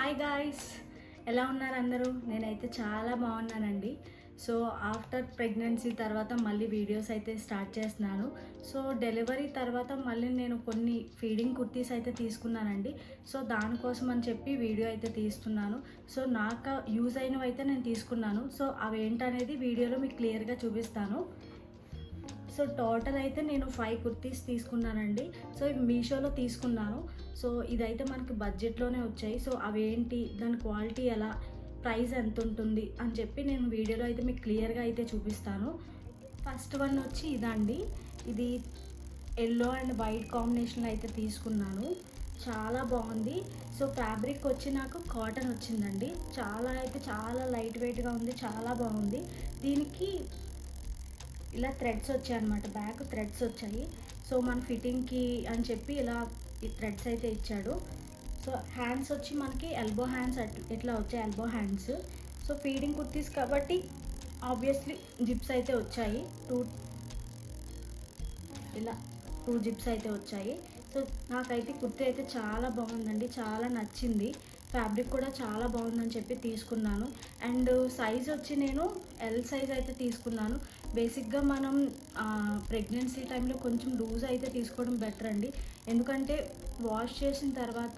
Hi guys, ఎలా ఉన్నారు అందరూ? నేనైతే చాలా బాగున్నానండి. సో ఆఫ్టర్ ప్రెగ్నెన్సీ తర్వాత మళ్ళీ వీడియోస్ అయితే స్టార్ట్ చేస్తున్నాను. సో డెలివరీ తర్వాత మళ్ళీ నేను కొన్ని ఫీడింగ్ కుర్తీస్ అయితే తీసుకున్నానండి. సో దానికోసం అని చెప్పి వీడియో అయితే తీస్తున్నాను. సో నాకు యూజ్ అయినవి అయితే నేను తీసుకున్నాను. సో అవి ఏంటనేది వీడియోలో మీకు క్లియర్గా చూపిస్తాను. సో టోటల్ అయితే నేను 5 కుర్తీస్ తీసుకున్నానండి. సో ఇవి మీషోలో తీసుకున్నాను. సో ఇదైతే మనకి బడ్జెట్లోనే వచ్చాయి. సో అవేంటి, దాని క్వాలిటీ ఎలా, ప్రైస్ ఎంత ఉంటుంది అని చెప్పి నేను వీడియోలో అయితే మీకు క్లియర్గా అయితే చూపిస్తాను. ఫస్ట్ వన్ వచ్చి ఇదండి. ఇది ఎల్లో అండ్ వైట్ కాంబినేషన్లో అయితే తీసుకున్నాను. చాలా బాగుంది. సో ఫ్యాబ్రిక్ వచ్చి నాకు కాటన్ వచ్చిందండి. చాలా లైట్ వెయిట్గా ఉంది, చాలా బాగుంది. దీనికి ఇలా థ్రెడ్స్ వచ్చాయి అన్నమాట, బ్యాక్ థ్రెడ్స్ వచ్చాయి. సో మన ఫిట్టింగ్కి అని చెప్పి ఇలా ఈ థ్రెడ్స్ అయితే ఇచ్చాడు. సో హ్యాండ్స్ వచ్చి మనకి ఎల్బో హ్యాండ్స్ ఇట్లా వచ్చాయి, elbow hands. So feeding kurtis కాబట్టి ఆబ్వియస్లీ జిప్స్ అయితే వచ్చాయి, ఇలా 2 జిప్స్ అయితే వచ్చాయి. సో నాకైతే కుర్తీ అయితే చాలా బాగుందండి, చాలా నచ్చింది. ఫ్యాబ్రిక్ కూడా చాలా బాగుందని చెప్పి తీసుకున్నాను. అండ్ సైజ్ వచ్చి నేను ఎల్ సైజ్ అయితే తీసుకున్నాను. బేసిక్గా మనం ప్రెగ్నెన్సీ టైంలో కొంచెం లూజ్ అయితే తీసుకోవడం బెటర్ అండి. ఎందుకంటే వాష్ చేసిన తర్వాత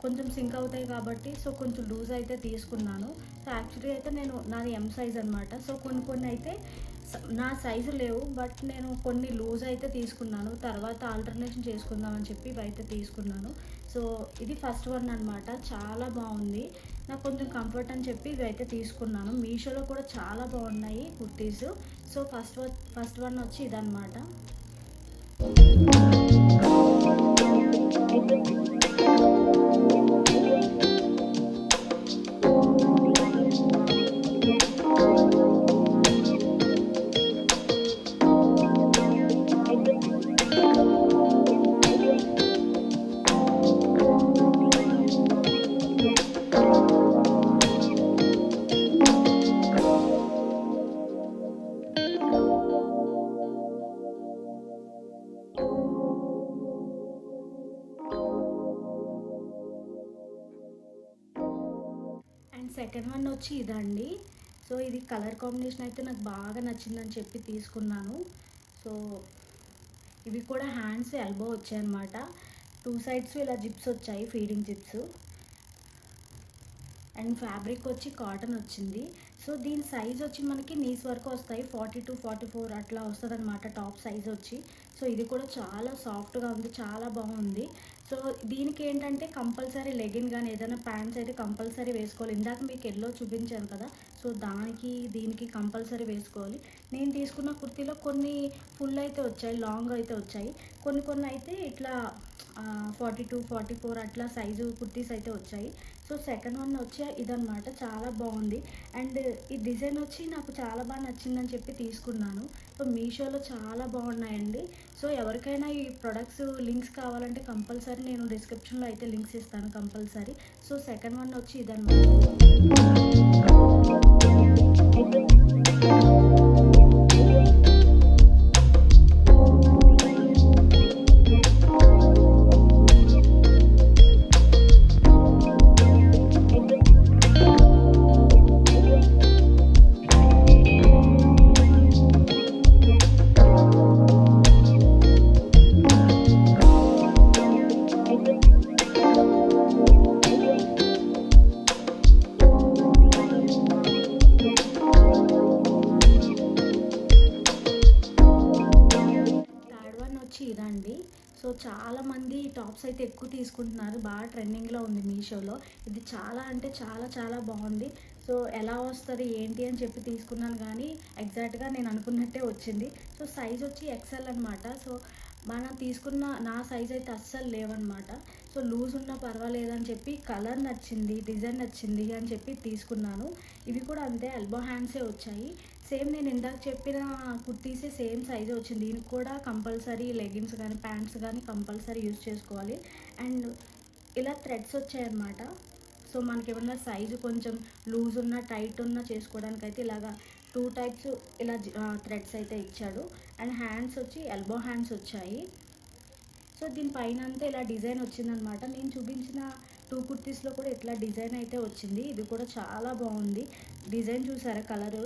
కొంచెం సింక్ అవుతాయి కాబట్టి. సో కొంచెం లూజ్ అయితే తీసుకున్నాను. సో యాక్చువల్లీ అయితే నాది ఎం సైజ్ అనమాట. సో కొన్ని అయితే నా సైజు లేవు, బట్ నేను కొన్ని లూజ్ అయితే తీసుకున్నాను. తర్వాత ఆల్టర్నేషన్ చేసుకుందామని చెప్పి ఇవి అయితే తీసుకున్నాను. సో ఇది ఫస్ట్ వన్ అనమాట. చాలా బాగుంది, నాకు కొంచెం కంఫర్ట్ అని చెప్పి ఇవి అయితే తీసుకున్నాను. మీషోలో కూడా చాలా బాగున్నాయి కుర్తీస్. సో ఫస్ట్ వన్ వచ్చి ఇదన్నమాట. సెకండ్ వన్ వచ్చి ఇదండి. సో ఇది కలర్ కాంబినేషన్ అయితే నాకు బాగా నచ్చిందని చెప్పి తీసుకున్నాను. సో ఇవి కూడా హ్యాండ్స్ ఎల్బో వచ్చాయన్నమాట. 2 సైడ్స్ ఇలా జిప్స్ వచ్చాయి, ఫీడింగ్ జిప్స్. అండ్ ఫ్యాబ్రిక్ వచ్చి కాటన్ వచ్చింది. సో దీని సైజ్ వచ్చి మనకి నీస్ వరకు వస్తాయి, 42-44 అట్లా వస్తుంది అనమాట టాప్ సైజ్ వచ్చి. సో ఇది కూడా చాలా సాఫ్ట్గా ఉంది, చాలా బాగుంది. సో దీనికి ఏంటంటే కంపల్సరీ లెగిన్ కానీ ఏదైనా ప్యాంట్స్ అయితే కంపల్సరీ వేసుకోవాలి. ఇందాక మీకు ఎల్లో చూపించాను కదా, సో దీనికి కంపల్సరీ వేసుకోవాలి. నేను తీసుకున్న కుర్తీలో కొన్ని ఫుల్ అయితే వచ్చాయి, లాంగ్ అయితే వచ్చాయి. కొన్ని అయితే ఇట్లా 42-44 అట్లా సైజు కుర్తీస్ అయితే వచ్చాయి. సో సెకండ్ వన్ వచ్చి ఇదనమాట, చాలా బాగుంది. అండ్ ఈ డిజైన్ వచ్చి నాకు చాలా బాగా నచ్చిందని చెప్పి తీసుకున్నాను. సో మీషోలో చాలా బాగున్నాయండి. సో ఎవరికైనా ఈ ప్రొడక్ట్స్ లింక్స్ కావాలంటే కంపల్సరీ నేను డిస్క్రిప్షన్లో అయితే లింక్స్ ఇస్తాను కంపల్సరీ. సో సెకండ్ వన్ వచ్చి ఇదనమాట. ఇదండి. సో చాలామంది టాప్స్ అయితే ఎక్కువ తీసుకుంటున్నారు, బాగా ట్రెండింగ్లో ఉంది మీషోలో. ఇది చాలా అంటే చాలా బాగుంది. సో ఎలా వస్తుంది ఏంటి అని చెప్పి తీసుకున్నాను, కానీ ఎగ్జాక్ట్గా నేను అనుకున్నట్టే వచ్చింది. సో సైజ్ వచ్చి ఎక్సెల్ అనమాట. సో మనం తీసుకున్న నా సైజ్ అయితే అస్సలు లేవన్నమాట. సో లూజ్ ఉన్నా పర్వాలేదని చెప్పి కలర్ నచ్చింది, డిజైన్ నచ్చింది అని చెప్పి తీసుకున్నాను. ఇవి కూడా అంతే, ఎల్బో హ్యాండ్సే వచ్చాయి. సేమ్ నేను ఇందాక చెప్పిన కుర్తీసే సేమ్ సైజే వచ్చింది. దీనికి కూడా కంపల్సరీ లెగిన్స్ కానీ ప్యాంట్స్ కానీ కంపల్సరీ యూజ్ చేసుకోవాలి. అండ్ ఇలా థ్రెడ్స్ వచ్చాయన్నమాట. సో మనకి ఏమన్నా సైజు కొంచెం లూజ్ ఉన్న టైట్ ఉన్న చేసుకోవడానికి అయితే ఇలాగా 2 టైప్స్ ఇలా థ్రెడ్స్ అయితే ఇచ్చాడు. అండ్ హ్యాండ్స్ వచ్చి ఎల్బో హ్యాండ్స్ వచ్చాయి. సో దీనిపైన అంతా ఇలా డిజైన్ వచ్చిందనమాట. నేను చూపించిన 2 కుర్తీస్లో కూడా ఇట్లా డిజైన్ అయితే వచ్చింది. ఇది కూడా చాలా బాగుంది. డిజైన్ చూసారా కలరు?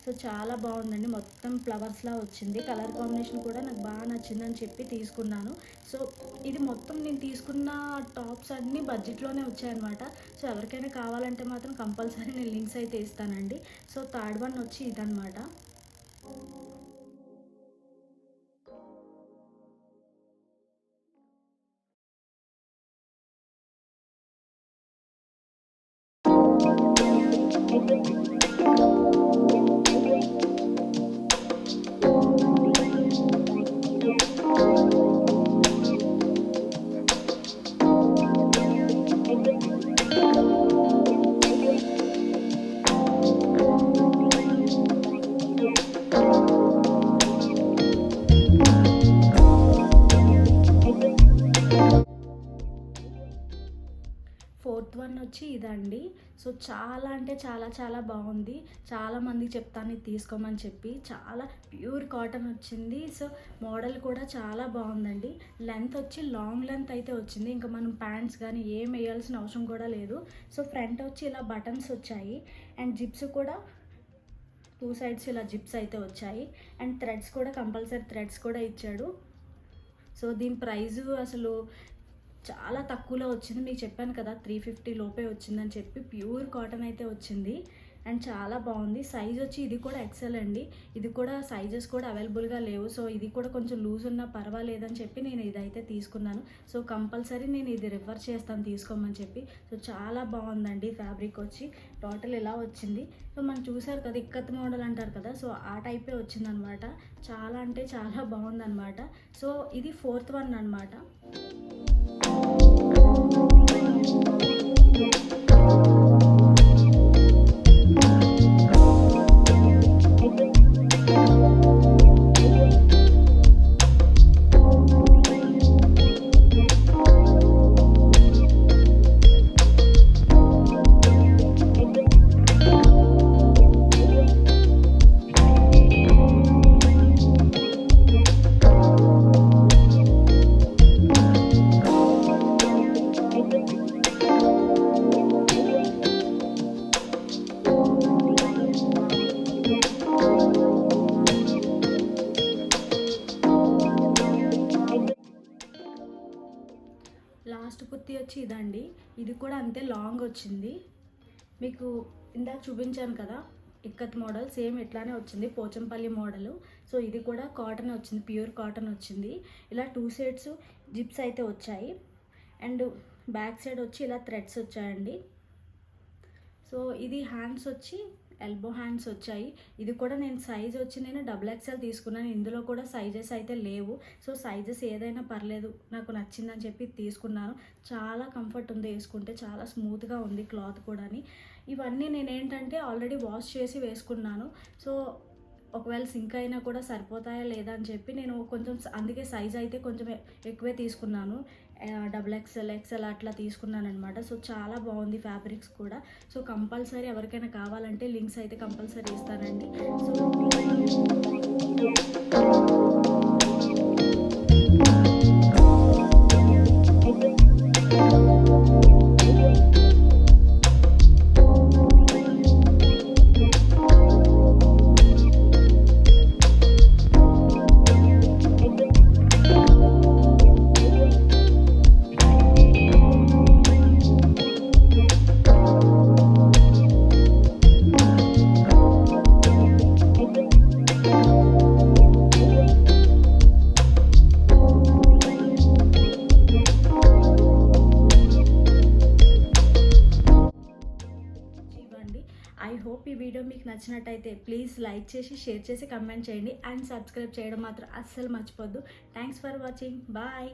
సో చాలా బాగుందండి. మొత్తం ఫ్లవర్స్లా వచ్చింది. కలర్ కాంబినేషన్ కూడా నాకు బాగా నచ్చిందని చెప్పి తీసుకున్నాను. సో ఇది మొత్తం నేను తీసుకున్న టాప్స్ అన్నీ బడ్జెట్లోనే వచ్చాయన్నమాట. సో ఎవరికైనా కావాలంటే మాత్రం కంపల్సరీ నేను లింక్స్ అయితే ఇస్తానండి. సో థర్డ్ వన్ వచ్చి ఇదనమాట. ఫోర్త్ వన్ వచ్చి ఇదండి. సో చాలా అంటే చాలా చాలా బాగుంది. చాలామందికి చెప్తాను ఇది తీసుకోమని చెప్పి. చాలా ప్యూర్ కాటన్ వచ్చింది. సో మోడల్ కూడా చాలా బాగుందండి. లెంత్ వచ్చి లాంగ్ లెంత్ అయితే వచ్చింది. ఇంకా మనం ప్యాంట్స్ కానీ ఏం వేయాల్సిన అవసరం కూడా లేదు. సో ఫ్రంట్ వచ్చి ఇలా బటన్స్ వచ్చాయి అండ్ జిప్స్ కూడా 2 సైడ్స్ ఇలా జిప్స్ అయితే వచ్చాయి అండ్ థ్రెడ్స్ కూడా కంపల్సరీ థ్రెడ్స్ కూడా ఇచ్చాడు. సో దీని ప్రైజు అసలు చాలా తక్కువలో వచ్చింది. మీకు చెప్పాను కదా 350 లోపే వచ్చిందని చెప్పి. ప్యూర్ కాటన్ అయితే వచ్చింది అండ్ చాలా బాగుంది. సైజ్ వచ్చి ఇది కూడా ఎక్సెల్ అండి. ఇది కూడా సైజెస్ కూడా అవైలబుల్గా లేవు. సో ఇది కూడా కొంచెం లూజ్ ఉన్నా పర్వాలేదని చెప్పి నేను ఇదైతే తీసుకున్నాను. సో కంపల్సరీ నేను ఇది రిఫర్ చేస్తాను తీసుకోమని చెప్పి. సో చాలా బాగుందండి. ఫ్యాబ్రిక్ వచ్చి టోటల్ ఇలా వచ్చింది. సో మనం చూసారు కదా ఇక్కత్ మోడల్ అంటారు కదా, సో ఆ టైపే వచ్చిందనమాట. చాలా అంటే చాలా బాగుందనమాట. సో ఇది ఫోర్త్ వన్ అనమాట. లాస్ట్ కుర్తీ వచ్చి ఇదండి. ఇది కూడా అంతే లాంగ్ వచ్చింది. మీకు ఇందాక చూపించాను కదా ఇక్కత్ మోడల్, సేమ్ ఇట్లానే వచ్చింది, పోచంపల్లి మోడలు. సో ఇది కూడా కాటన్ వచ్చింది, ప్యూర్ కాటన్ వచ్చింది. ఇలా 2 సైడ్స్ జిప్స్ అయితే వచ్చాయి అండ్ బ్యాక్ సైడ్ వచ్చి ఇలా థ్రెడ్స్ వచ్చాయండి. సో ఇది హ్యాండ్స్ వచ్చి ఎల్బో హ్యాండ్స్ వచ్చాయి. ఇది కూడా నేను సైజ్ వచ్చి నేను XXL తీసుకున్నాను. ఇందులో కూడా సైజెస్ అయితే లేవు. సో సైజెస్ ఏదైనా పర్లేదు, నాకు నచ్చిందని చెప్పి తీసుకున్నాను. చాలా కంఫర్ట్ ఉంది వేసుకుంటే, చాలా స్మూత్గా ఉంది క్లాత్ కూడా. ఇవన్నీ నేనేంటంటే ఆల్రెడీ వాష్ చేసి వేసుకున్నాను. సో ఒకవేళ సింక్ అయినా కూడా సరిపోతాయా లేదా అని చెప్పి నేను కొంచెం అందుకే సైజ్ అయితే కొంచెం ఎక్కువే తీసుకున్నాను. XXL XL అట్లా తీసుకున్నాను అనమాట. సో చాలా బాగుంది ఫ్యాబ్రిక్స్ కూడా. సో కంపల్సరీ ఎవరికైనా కావాలంటే లింక్స్ అయితే కంపల్సరీ ఇస్తానండి. సో ఐ హోప్ ఈ వీడియో మీకు నచ్చినట్టయితే ప్లీజ్ లైక్ చేసి, షేర్ చేసి, కమెంట్ చేయండి అండ్ సబ్స్క్రైబ్ చేయడం మాత్రం అస్సలు మర్చిపోద్దు. Thanks for watching. బాయ్.